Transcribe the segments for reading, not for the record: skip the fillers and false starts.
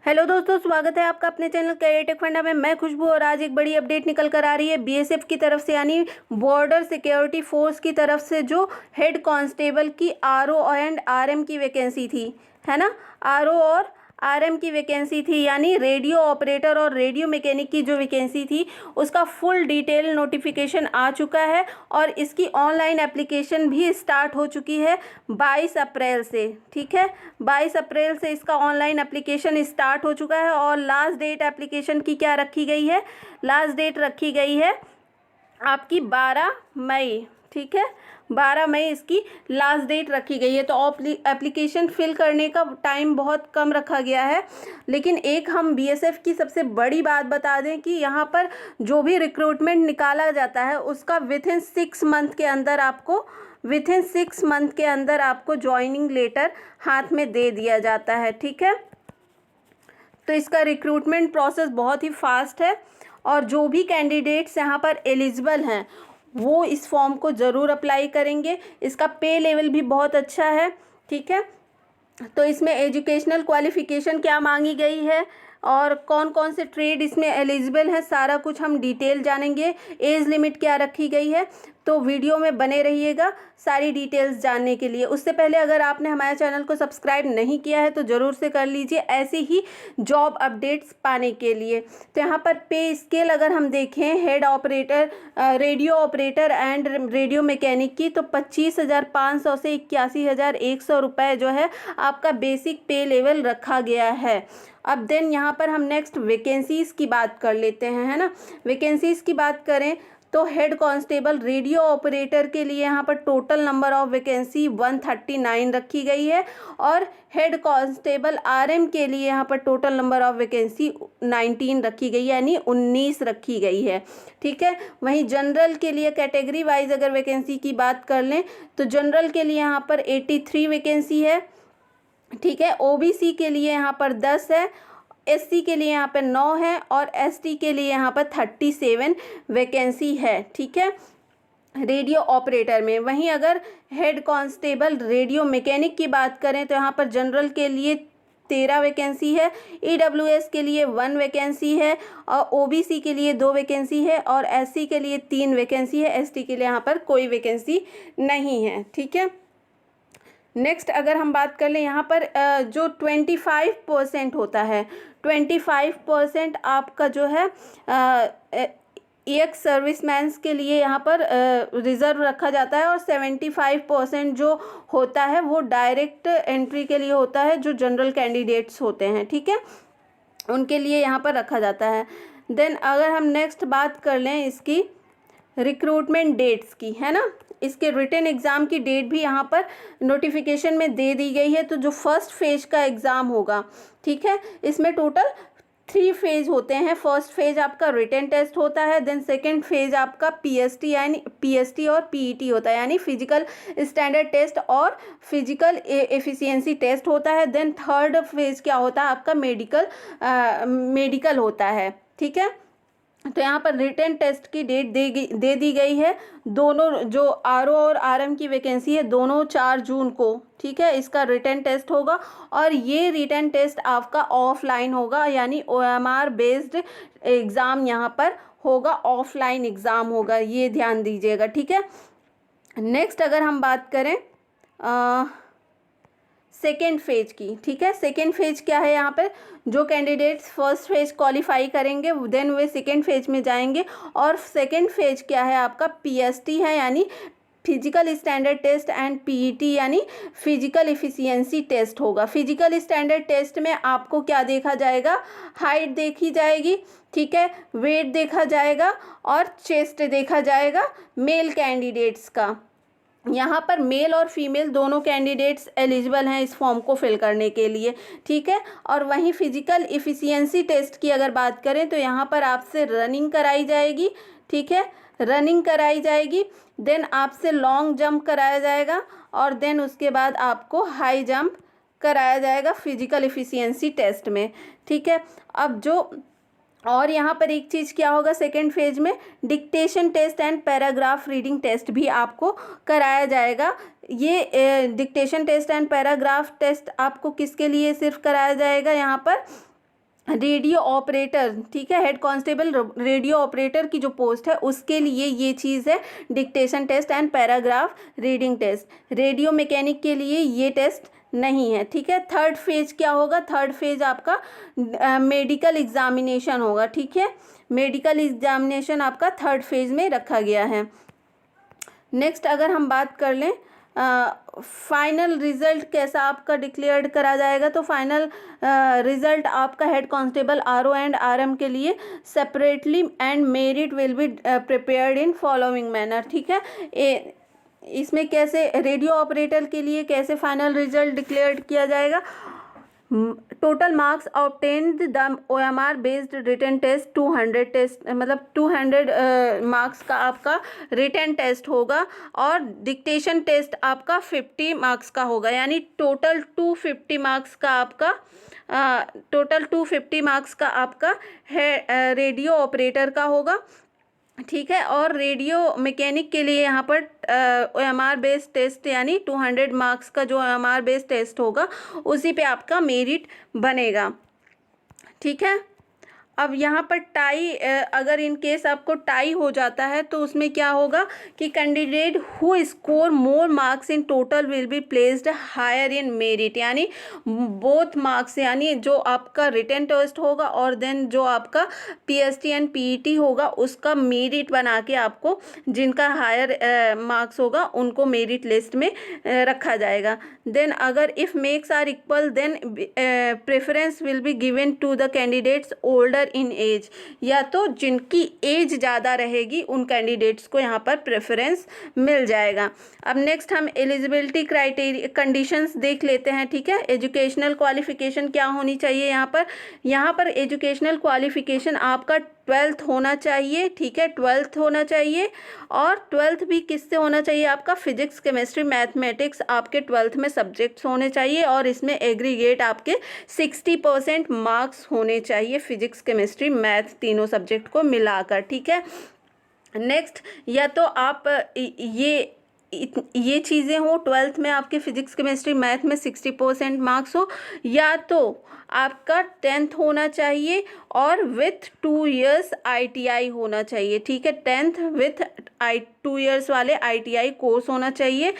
Hello दोस्तों, स्वागत है आपका अपने चैनल कैरियर टेक फंडा में। मैं खुशबू और आज एक बड़ी अपडेट निकल कर आ रही है बीएसएफ की तरफ से, यानी बॉर्डर सिक्योरिटी फोर्स की तरफ से जो हेड कांस्टेबल की आरओ एंड आरएम की वैकेंसी थी, है ना। आरओ और आरएम की वैकेंसी थी, यानी रेडियो ऑपरेटर और रेडियो मैकेनिक की जो वैकेंसी थी उसका फुल डिटेल नोटिफिकेशन आ चुका है और इसकी ऑनलाइन एप्लीकेशन भी स्टार्ट हो चुकी है 22 अप्रैल से। ठीक है, 22 अप्रैल से इसका ऑनलाइन एप्लीकेशन स्टार्ट हो चुका है और लास्ट डेट एप्लीकेशन की क्या रखी गई है? लास्ट डेट रखी गई है आपकी 12 मई। ठीक है, 12 मई इसकी लास्ट डेट रखी गई है। तो एप्लीकेशन फिल करने का टाइम बहुत कम रखा गया है, लेकिन एक हम बीएसएफ की सबसे बड़ी बात बता दें कि यहाँ पर जो भी रिक्रूटमेंट निकाला जाता है उसका विथिन 6 मंथ के अंदर आपको ज्वाइनिंग लेटर हाथ में दे दिया जाता है। ठीक है, तो इसका रिक्रूटमेंट प्रोसेस बहुत ही फास्ट है और जो भी कैंडिडेट्स यहाँ पर एलिजिबल हैं वो इस फॉर्म को ज़रूर अप्लाई करेंगे। इसका पे लेवल भी बहुत अच्छा है। ठीक है, तो इसमें एजुकेशनल क्वालिफ़िकेशन क्या मांगी गई है और कौन कौन से ट्रेड इसमें एलिजिबल है, सारा कुछ हम डिटेल जानेंगे। एज लिमिट क्या रखी गई है, तो वीडियो में बने रहिएगा सारी डिटेल्स जानने के लिए। उससे पहले अगर आपने हमारे चैनल को सब्सक्राइब नहीं किया है तो ज़रूर से कर लीजिए ऐसे ही जॉब अपडेट्स पाने के लिए। तो यहाँ पर पे स्केल अगर हम देखें head operator, radio operator and radio mechanic की, तो 25,500 से 81,100 रुपये जो है आपका बेसिक पे लेवल रखा गया है। अब देन यहाँ पर हम नेक्स्ट वैकेंसीज़ की बात कर लेते हैं, है ना। वैकेंसीज़ की बात करें तो हेड कांस्टेबल रेडियो ऑपरेटर के लिए यहाँ पर टोटल नंबर ऑफ वैकेंसी 139 रखी गई है और हेड कांस्टेबल आरएम के लिए यहाँ पर टोटल नंबर ऑफ वैकेंसी 19 रखी गई है, यानी 19 रखी गई है। ठीक है, वहीं जनरल के लिए कैटेगरी वाइज अगर वैकेंसी की बात कर लें तो जनरल के लिए यहाँ पर 83 वैकेंसी है। ठीक है, ओबीसी के लिए यहाँ पर 10 है, एससी के लिए यहाँ पर 9 है और एसटी के लिए यहाँ पर 37 वैकेंसी है। ठीक है, रेडियो ऑपरेटर में। वहीं अगर हेड कांस्टेबल रेडियो मैकेनिक की बात करें तो यहाँ पर जनरल के लिए 13 वैकेंसी है, ईडब्ल्यूएस के लिए 1 वैकेंसी है और ओबीसी के लिए 2 वैकेंसी है और एससी के लिए 3 वैकेंसी है। एसटी के लिए यहाँ पर कोई वैकेंसी नहीं है। ठीक है, नेक्स्ट अगर हम बात कर लें यहाँ पर जो 25% होता है, 25% आपका जो है एक्स सर्विसमैन्स के लिए यहाँ पर रिज़र्व रखा जाता है और 75% जो होता है वो डायरेक्ट एंट्री के लिए होता है, जो जनरल कैंडिडेट्स होते हैं। ठीक है, उनके लिए यहाँ पर रखा जाता है। देन अगर हम नेक्स्ट बात कर लें इसकी रिक्रूटमेंट डेट्स की, है ना, इसके रिटन एग्ज़ाम की डेट भी यहाँ पर नोटिफिकेशन में दे दी गई है। तो जो फर्स्ट फेज का एग्ज़ाम होगा, ठीक है, इसमें टोटल 3 फेज होते हैं। फर्स्ट फेज आपका रिटन टेस्ट होता है, देन सेकंड फेज आपका पीएसटी और पीईटी होता है, यानी फिजिकल स्टैंडर्ड टेस्ट और फिजिकल एफिशिएंसी टेस्ट होता है। देन थर्ड फेज क्या होता है आपका मेडिकल होता है। ठीक है, तो यहाँ पर रिटन टेस्ट की डेट दे दी गई है। दोनों जो आरओ और आरएम की वैकेंसी है दोनों 4 जून को, ठीक है, इसका रिटन टेस्ट होगा और ये रिटन टेस्ट आपका ऑफलाइन होगा, यानी ओएमआर बेस्ड एग्ज़ाम यहाँ पर होगा, ऑफलाइन एग्ज़ाम होगा, ये ध्यान दीजिएगा। ठीक है, नेक्स्ट अगर हम बात करें सेकेंड फेज की, ठीक है, सेकेंड फेज क्या है, यहाँ पर जो कैंडिडेट्स फर्स्ट फेज क्वालिफाई करेंगे देन वे सेकेंड फेज में जाएंगे और सेकेंड फेज क्या है आपका पीएसटी है, यानी physical standard test and PET यानी फिजिकल एफिशिएंसी टेस्ट होगा। फिजिकल स्टैंडर्ड टेस्ट में आपको क्या देखा जाएगा, हाइट देखी जाएगी, ठीक है, वेट देखा जाएगा और चेस्ट देखा जाएगा मेल कैंडिडेट्स का। यहाँ पर मेल और फीमेल दोनों कैंडिडेट्स एलिजिबल हैं इस फॉर्म को फिल करने के लिए। ठीक है, और वहीं फिजिकल एफिशिएंसी टेस्ट की अगर बात करें तो यहाँ पर आपसे रनिंग कराई जाएगी। ठीक है, रनिंग कराई जाएगी, देन आपसे लॉन्ग जंप कराया जाएगा और देन उसके बाद आपको हाई जंप कराया जाएगा फिजिकल एफिशिएंसी टेस्ट में। ठीक है, अब जो और यहाँ पर एक चीज़ क्या होगा, सेकेंड फेज में dictation test and paragraph reading test भी आपको कराया जाएगा। ये dictation test and paragraph test आपको किसके लिए सिर्फ कराया जाएगा, यहाँ पर रेडियो ऑपरेटर, ठीक है, हेड कांस्टेबल रेडियो ऑपरेटर की जो पोस्ट है उसके लिए ये चीज़ है dictation test and paragraph reading test. Radio mechanic के लिए ये टेस्ट नहीं है, ठीक है। थर्ड फेज क्या होगा? थर्ड फेज आपका मेडिकल एग्जामिनेशन होगा, ठीक है। मेडिकल एग्जामिनेशन आपका थर्ड फेज में रखा गया है। नेक्स्ट अगर हम बात कर लें फाइनल रिजल्ट कैसा आपका डिक्लेयर्ड करा जाएगा, तो फाइनल रिजल्ट आपका head constable RO and RM के लिए separately and merit will be prepared in following manner, ठीक है। इसमें कैसे रेडियो ऑपरेटर के लिए कैसे फाइनल रिजल्ट डिक्लेयर किया जाएगा? Total marks obtained the OMR based written test 200 test, मतलब 200 मार्क्स का आपका रिटन टेस्ट होगा और डिक्टेशन टेस्ट आपका 50 मार्क्स का होगा, यानी टोटल 250 मार्क्स का आपका है रेडियो ऑपरेटर का होगा, ठीक है। और रेडियो मैकेनिक के लिए यहाँ पर OMR बेस्ड टेस्ट यानी 200 मार्क्स का जो OMR बेस्ड टेस्ट होगा उसी पे आपका मेरिट बनेगा, ठीक है। अब यहाँ पर टाई, अगर इन केस आपको टाई हो जाता है तो उसमें क्या होगा कि candidate who score more marks in total will be placed higher in merit, यानी बोथ मार्क्स, यानी जो आपका रिटन टेस्ट होगा और देन जो आपका PST एंड PET होगा उसका मेरिट बना के आपको जिनका हायर मार्क्स होगा उनको मेरिट लिस्ट में रखा जाएगा। देन अगर if marks are equal then preference will be given to the candidates older in age, या तो जिनकी एज ज़्यादा रहेगी उन कैंडिडेट्स को यहाँ पर प्रेफरेंस मिल जाएगा। अब नेक्स्ट हम एलिजिबिलिटी क्राइटेरिया कंडीशंस देख लेते हैं, ठीक है। एजुकेशनल क्वालिफिकेशन क्या होनी चाहिए? यहाँ पर एजुकेशनल क्वालिफिकेशन आपका 12th होना चाहिए, ठीक है, 12th होना चाहिए। और 12th भी किससे होना चाहिए? आपका फिजिक्स केमिस्ट्री मैथमेटिक्स आपके 12th में सब्जेक्ट्स होने चाहिए और इसमें एग्रीगेट आपके 60% मार्क्स होने चाहिए फिजिक्स केमिस्ट्री मैथ तीनों सब्जेक्ट को मिलाकर, ठीक है। नेक्स्ट, या तो आप ये चीज़ें हो 12th में आपके फिजिक्स केमिस्ट्री मैथ में 60% मार्क्स हो, या तो आपका 10th होना चाहिए और विथ 2 years ITI होना चाहिए, ठीक है। 10th विथ 2 years वाले ITI कोर्स होना चाहिए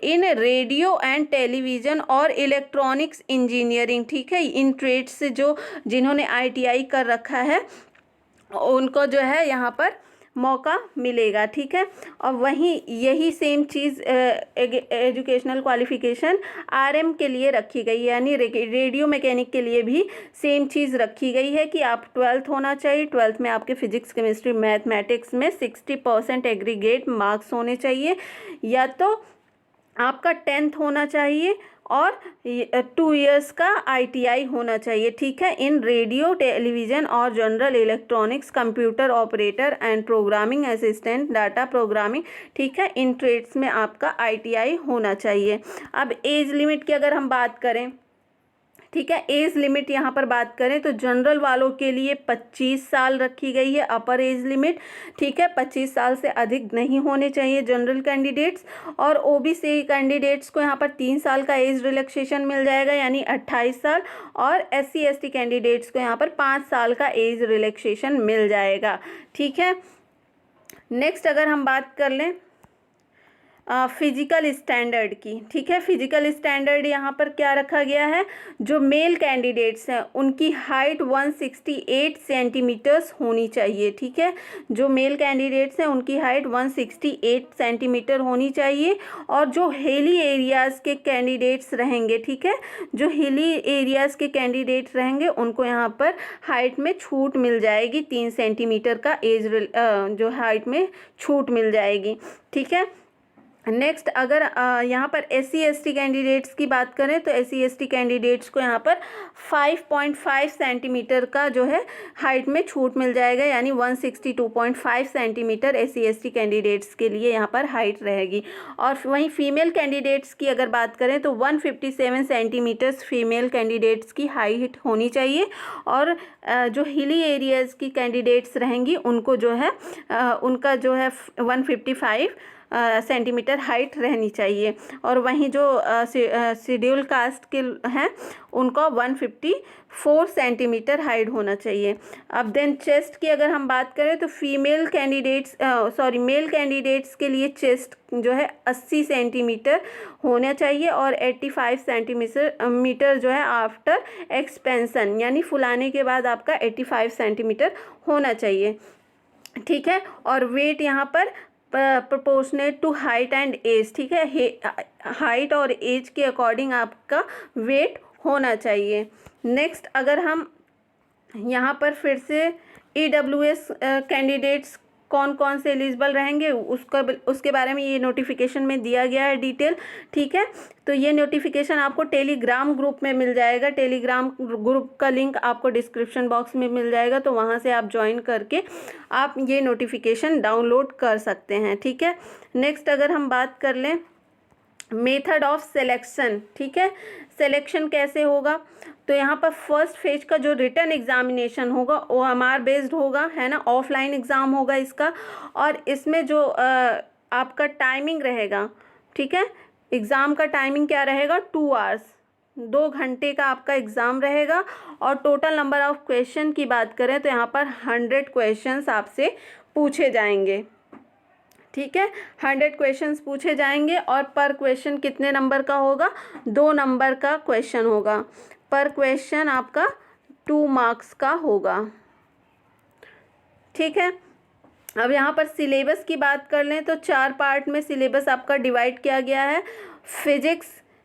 इन रेडियो एंड टेलीविज़न और इलेक्ट्रॉनिक्स इंजीनियरिंग, ठीक है। इन ट्रेड्स से जिन्होंने ITI कर रखा है उनको जो है यहाँ पर मौका मिलेगा, ठीक है। और वहीं यही सेम चीज़ एजुकेशनल क्वालिफिकेशन RM के लिए रखी गई है, यानी रेडियो मैकेनिक के लिए भी सेम चीज़ रखी गई है कि आप 12th होना चाहिए, 12th में आपके फिजिक्स केमिस्ट्री मैथमेटिक्स में 60% एग्रीगेट मार्क्स होने चाहिए, या तो आपका 10th होना चाहिए और 2 years का ITI होना चाहिए, ठीक है। इन रेडियो टेलीविज़न और general electronics computer operator and programming assistant data programming, ठीक है, इन ट्रेड्स में आपका ITI होना चाहिए। अब एज लिमिट की अगर हम बात करें, ठीक है, एज लिमिट यहाँ पर बात करें तो जनरल वालों के लिए 25 साल रखी गई है अपर एज लिमिट, ठीक है। 25 साल से अधिक नहीं होने चाहिए जनरल कैंडिडेट्स, और OBC कैंडिडेट्स को यहाँ पर 3 साल का एज रिलैक्सेशन मिल जाएगा यानी 28 साल, और SC ST कैंडिडेट्स को यहाँ पर 5 साल का एज रिलैक्सेशन मिल जाएगा, ठीक है। नेक्स्ट अगर हम बात कर लें फिजिकल स्टैंडर्ड की, ठीक है। फिजिकल स्टैंडर्ड यहाँ पर क्या रखा गया है? जो मेल कैंडिडेट्स हैं उनकी हाइट 168 सेंटीमीटर्स होनी चाहिए, ठीक है। जो मेल कैंडिडेट्स हैं उनकी हाइट 168 सेंटीमीटर होनी चाहिए, और जो हिली एरियाज़ के कैंडिडेट्स रहेंगे, ठीक है, जो हिली एरियाज़ के कैंडिडेट्स रहेंगे उनको यहाँ पर हाइट में छूट मिल जाएगी, 3 सेंटीमीटर का एज जो हाइट में छूट मिल जाएगी, ठीक है। नेक्स्ट अगर यहाँ पर SC ST कैंडिडेट्स की बात करें तो SC ST कैंडिडेट्स को यहाँ पर 5.5 सेंटीमीटर का जो है हाइट में छूट मिल जाएगा, यानी 162.5 सेंटीमीटर SC ST कैंडिडेट्स के लिए यहाँ पर हाइट रहेगी। और वहीं फीमेल कैंडिडेट्स की अगर बात करें तो 157 सेंटीमीटर्स फीमेल कैंडिडेट्स की हाइट होनी चाहिए, और जो हिली एरियाज़ की कैंडिडेट्स रहेंगी उनको जो है उनका जो है 155 सेंटीमीटर हाइट रहनी चाहिए। और वहीं जो शेड्यूल कास्ट के हैं उनका 154 सेंटीमीटर हाइट होना चाहिए। अब देन चेस्ट की अगर हम बात करें तो मेल कैंडिडेट्स के लिए चेस्ट जो है 80 सेंटीमीटर होना चाहिए और 85 सेंटीमीटर जो है आफ्टर एक्सपेंशन, यानी फुलाने के बाद आपका 85 सेंटीमीटर होना चाहिए। ठीक है, और वेट यहाँ पर proportionate to height and age. ठीक है, हाइट और एज के अकॉर्डिंग आपका वेट होना चाहिए। नेक्स्ट अगर हम यहाँ पर फिर से EWS कैंडिडेट्स कौन कौन से एलिजिबल रहेंगे उसके बारे में ये नोटिफिकेशन में दिया गया है डिटेल। ठीक है, तो ये नोटिफिकेशन आपको टेलीग्राम ग्रुप में मिल जाएगा। टेलीग्राम ग्रुप का लिंक आपको डिस्क्रिप्शन बॉक्स में मिल जाएगा, तो वहाँ से आप ज्वाइन करके आप ये नोटिफिकेशन डाउनलोड कर सकते हैं। ठीक है, नेक्स्ट अगर हम बात कर लें मेथड ऑफ सिलेक्शन। ठीक है, सिलेक्शन कैसे होगा, तो यहाँ पर फर्स्ट फेज का जो रिटन एग्जामिनेशन होगा वो OMR बेस्ड होगा, है ना, ऑफलाइन एग्ज़ाम होगा इसका। और इसमें जो आपका टाइमिंग रहेगा, ठीक है, एग्ज़ाम का टाइमिंग क्या रहेगा, 2 आवर्स, 2 घंटे का आपका एग्ज़ाम रहेगा। और टोटल नंबर ऑफ क्वेश्चन की बात करें तो यहाँ पर 100 क्वेश्चंस आपसे पूछे जाएंगे। ठीक है, 100 क्वेश्चंस पूछे जाएंगे और पर क्वेश्चन कितने नंबर का होगा, 2 नंबर का क्वेश्चन होगा। पर क्वेश्चन आपका 2 मार्क्स का होगा। ठीक है, अब यहाँ पर सिलेबस की बात कर लें तो 4 पार्ट में सिलेबस आपका डिवाइड किया गया है।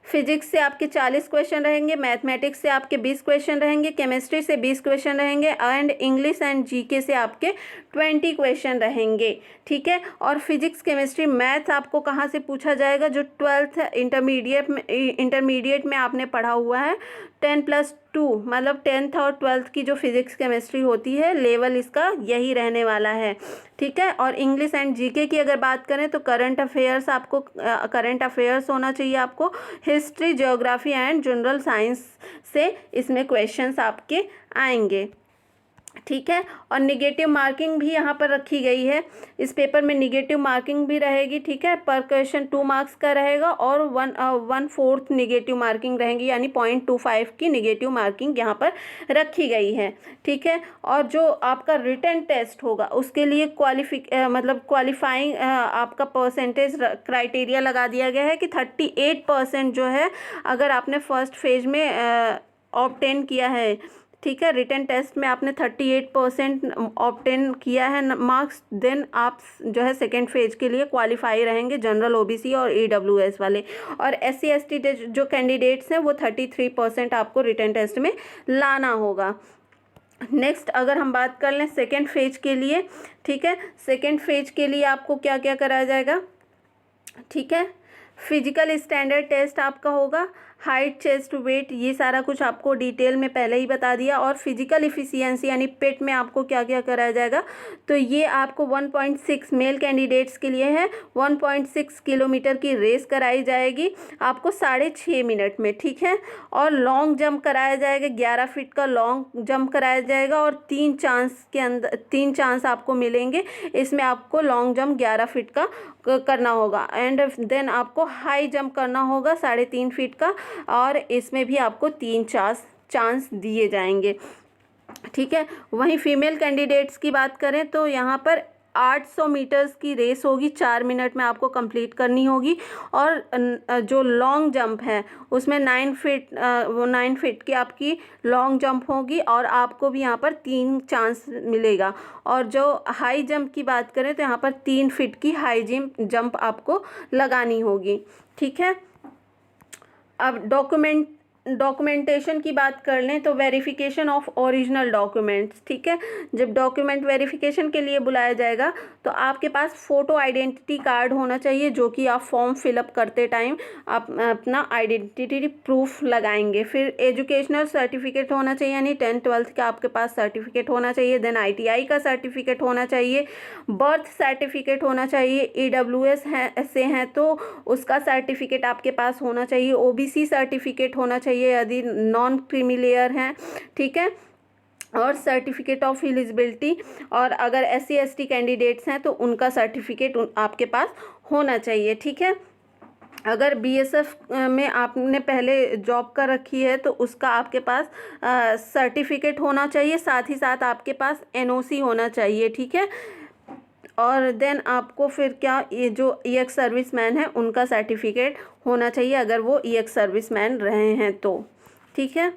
फिजिक्स से आपके 40 क्वेश्चन रहेंगे, मैथमेटिक्स से आपके 20 क्वेश्चन रहेंगे, केमिस्ट्री से 20 क्वेश्चन रहेंगे एंड इंग्लिश एंड जीके से आपके 20 क्वेश्चन रहेंगे। ठीक है, और फिजिक्स केमिस्ट्री मैथ्स आपको कहाँ से पूछा जाएगा, जो 12th इंटरमीडिएट में आपने पढ़ा हुआ है, 10+2 मतलब 10th और 12th की जो फिजिक्स केमिस्ट्री होती है लेवल इसका यही रहने वाला है। ठीक है, और इंग्लिश एंड जीके की अगर बात करें तो करंट अफेयर्स होना चाहिए आपको। History, geography and general science से इसमें क्वेश्चंस आपके आएंगे। ठीक है, और निगेटिव मार्किंग भी यहाँ पर रखी गई है। इस पेपर में निगेटिव मार्किंग भी रहेगी। ठीक है, पर क्वेश्चन 2 मार्क्स का रहेगा और 1/4 निगेटिव मार्किंग रहेंगी, यानी 0.25 की निगेटिव मार्किंग यहाँ पर रखी गई है। ठीक है, और जो आपका रिटन टेस्ट होगा उसके लिए क्वालिफाइंग आपका परसेंटेज क्राइटेरिया लगा दिया गया है कि 38% जो है अगर आपने फर्स्ट फेज में ऑब्टेन किया है, ठीक है, रिटन टेस्ट में आपने 38% ऑब्टेन किया है मार्क्स, देन आप जो है सेकेंड फेज के लिए क्वालिफाई रहेंगे, जनरल, OBC और EWS वाले। और SC ST जो कैंडिडेट्स हैं वो 33% आपको रिटन टेस्ट में लाना होगा। नेक्स्ट अगर हम बात कर लें सेकेंड फेज के लिए, ठीक है, सेकेंड फेज के लिए आपको क्या क्या कराया जाएगा। ठीक है, फिजिकल स्टैंडर्ड टेस्ट आपका होगा, हाइट, चेस्ट, वेट, ये सारा कुछ आपको डिटेल में पहले ही बता दिया। और फिजिकल इफिशियंसी यानी पेट में आपको क्या क्या कराया जाएगा, तो ये आपको 1.6 मेल कैंडिडेट्स के लिए है, 1.6 किलोमीटर की रेस कराई जाएगी आपको 6.5 मिनट में। ठीक है, और लॉन्ग जंप कराया जाएगा, 11 फीट का लॉन्ग जंप कराया जाएगा और 3 चांस आपको मिलेंगे। इसमें आपको लॉन्ग जंप 11 फीट का करना होगा एंड देन आपको हाई जंप करना होगा 3.5 फीट का, और इसमें भी आपको 3 चांस दिए जाएंगे। ठीक है, वहीं फीमेल कैंडिडेट्स की बात करें तो यहाँ पर 800 मीटर्स की रेस होगी, 4 मिनट में आपको कंप्लीट करनी होगी। और जो लॉन्ग जंप है उसमें 9 फीट की आपकी लॉन्ग जंप होगी और आपको भी यहाँ पर 3 चांस मिलेगा। और जो हाई जंप की बात करें तो यहाँ पर 3 फीट की हाई जंप आपको लगानी होगी। ठीक है, अब डॉक्यूमेंटेशन की बात कर लें तो वेरिफिकेशन ऑफ ओरिजिनल डॉक्यूमेंट्स। ठीक है, जब डॉक्यूमेंट वेरिफिकेशन के लिए बुलाया जाएगा तो आपके पास फ़ोटो आइडेंटिटी कार्ड होना चाहिए, जो कि आप फॉर्म फिलअप करते टाइम आप अपना आइडेंटिटी प्रूफ लगाएंगे। फिर एजुकेशनल सर्टिफिकेट होना चाहिए, यानी 10th 12th का आपके पास सर्टिफिकेट होना चाहिए। देन ITI का सर्टिफिकेट होना चाहिए, बर्थ सर्टिफिकेट होना चाहिए, EWS से हैं तो उसका सर्टिफिकेट आपके पास होना चाहिए, OBC सर्टिफिकेट होना चाहिए यदि नॉन क्रीमी लेयर हैं। ठीक है, और सर्टिफिकेट ऑफ एलिजिबिलिटी, और अगर SC ST कैंडिडेट्स हैं तो उनका सर्टिफिकेट आपके पास होना चाहिए, ठीक है। अगर बीएसएफ में आपने पहले जॉब कर रखी है तो उसका आपके पास सर्टिफिकेट होना चाहिए, साथ ही साथ आपके पास एनओसी होना चाहिए, ठीक है। और देन आपको फिर क्या, ये जो ईएक्स सर्विसमैन है उनका सर्टिफिकेट होना चाहिए अगर वो ईएक्स सर्विसमैन रहे हैं तो, ठीक है।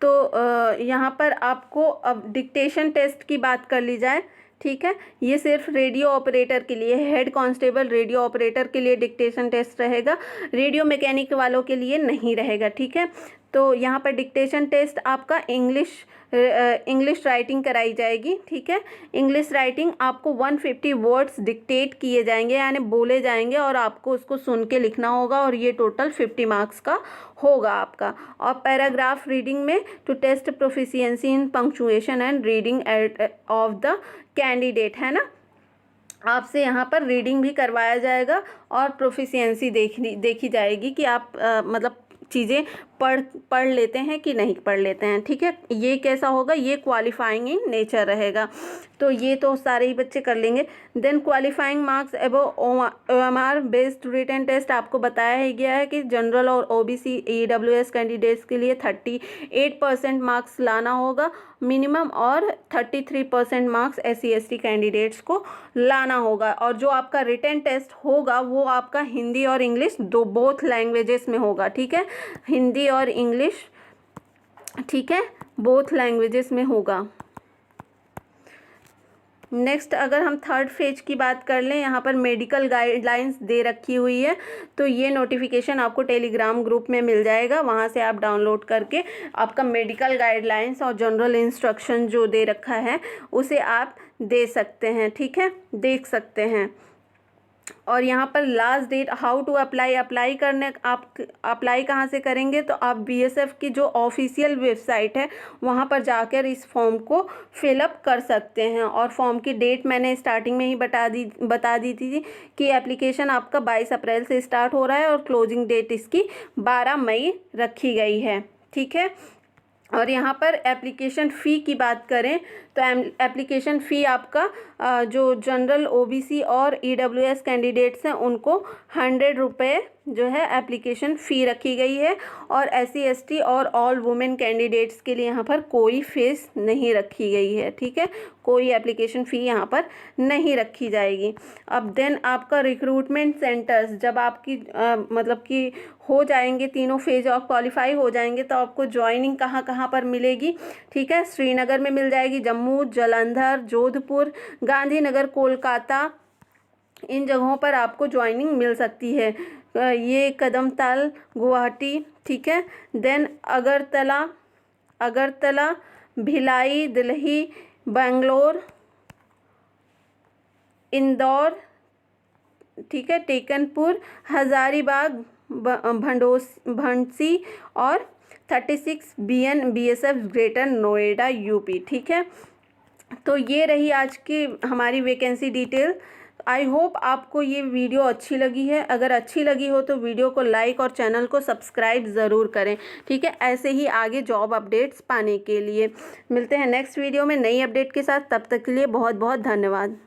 तो यहाँ पर आपको अब डिक्टेशन टेस्ट की बात कर ली जाए, ठीक है। ये सिर्फ रेडियो ऑपरेटर के लिए, हेड कांस्टेबल रेडियो ऑपरेटर के लिए डिक्टेशन टेस्ट रहेगा, रेडियो मैकेनिक वालों के लिए नहीं रहेगा, ठीक है। तो यहाँ पर डिक्टेशन टेस्ट आपका इंग्लिश राइटिंग कराई जाएगी, ठीक है। इंग्लिश राइटिंग आपको 150 वर्ड्स डिक्टेट किए जाएंगे, यानी बोले जाएंगे और आपको उसको सुन के लिखना होगा, और ये टोटल 50 मार्क्स का होगा आपका। और पैराग्राफ रीडिंग में to test proficiency in punctuation and reading of the candidate, है ना। आपसे यहाँ पर रीडिंग भी करवाया जाएगा और प्रोफिशिएंसी देखी जाएगी कि आप मतलब चीज़ें पढ़ लेते हैं कि नहीं पढ़ लेते हैं, ठीक है। ये कैसा होगा, ये क्वालिफाइंग इन नेचर रहेगा। तो ये तो सारे ही बच्चे कर लेंगे। Then qualifying marks above OMR based written test आपको बताया ही गया है कि जनरल और ओबीसी EWS कैंडिडेट्स के लिए 38% मार्क्स लाना होगा मिनिमम, और 33% मार्क्स SC ST कैंडिडेट्स को लाना होगा। और जो आपका रिटन टेस्ट होगा वो आपका हिंदी और इंग्लिश बोथ लैंग्वेजेस में होगा, ठीक है। हिंदी और इंग्लिश, ठीक है, बोथ लैंग्वेजेस में होगा। नेक्स्ट अगर हम थर्ड फेज की बात कर लें, यहाँ पर मेडिकल गाइडलाइंस दे रखी हुई है, तो ये नोटिफिकेशन आपको टेलीग्राम ग्रुप में मिल जाएगा, वहाँ से आप डाउनलोड करके आपका मेडिकल गाइडलाइंस और जनरल इंस्ट्रक्शन जो दे रखा है उसे आप दे सकते हैं, ठीक है, देख सकते हैं। और यहाँ पर last date how to apply करने, आप अप्लाई कहाँ से करेंगे, तो आप बीएसएफ की जो ऑफिशियल वेबसाइट है वहाँ पर जाकर इस फॉर्म को फिलअप कर सकते हैं। और फॉर्म की डेट मैंने स्टार्टिंग में ही बता दी थी कि एप्लीकेशन आपका 22 अप्रैल से स्टार्ट हो रहा है और क्लोजिंग डेट इसकी 12 मई रखी गई है, ठीक है। और यहाँ पर एप्लीकेशन फ़ी की बात करें तो एप्लीकेशन फ़ी आपका जो जनरल ओबीसी और EWS कैंडिडेट्स हैं उनको 100 रुपये जो है एप्लीकेशन फ़ी रखी गई है, और SC ST और ऑल वुमेन कैंडिडेट्स के लिए यहाँ पर कोई फीस नहीं रखी गई है, ठीक है, कोई एप्लीकेशन फ़ी यहाँ पर नहीं रखी जाएगी। अब देन आपका रिक्रूटमेंट सेंटर्स जब आपकी मतलब कि हो जाएंगे, तीनों फेज ऑफ क्वालिफाई हो जाएंगे, तो आपको ज्वाइनिंग कहाँ कहाँ पर मिलेगी, ठीक है। श्रीनगर में मिल जाएगी, जम्मू, जालंधर, जोधपुर, गांधीनगर, कोलकाता, इन जगहों पर आपको ज्वाइनिंग मिल सकती है। ये कदमताल, गुवाहाटी, ठीक है। देन अगरतला, भिलाई, दिल्ली, बेंगलोर, इंदौर, ठीक है, टेकनपुर, हजारीबाग, भंडसी और 36 BN BSF greater Noida UP, ठीक है। तो ये रही आज की हमारी वैकेंसी डिटेल। आई होप आपको ये वीडियो अच्छी लगी है। अगर अच्छी लगी हो तो वीडियो को लाइक और चैनल को सब्सक्राइब ज़रूर करें, ठीक है। ऐसे ही आगे जॉब अपडेट्स पाने के लिए मिलते हैं नेक्स्ट वीडियो में नई अपडेट के साथ। तब तक के लिए बहुत बहुत धन्यवाद।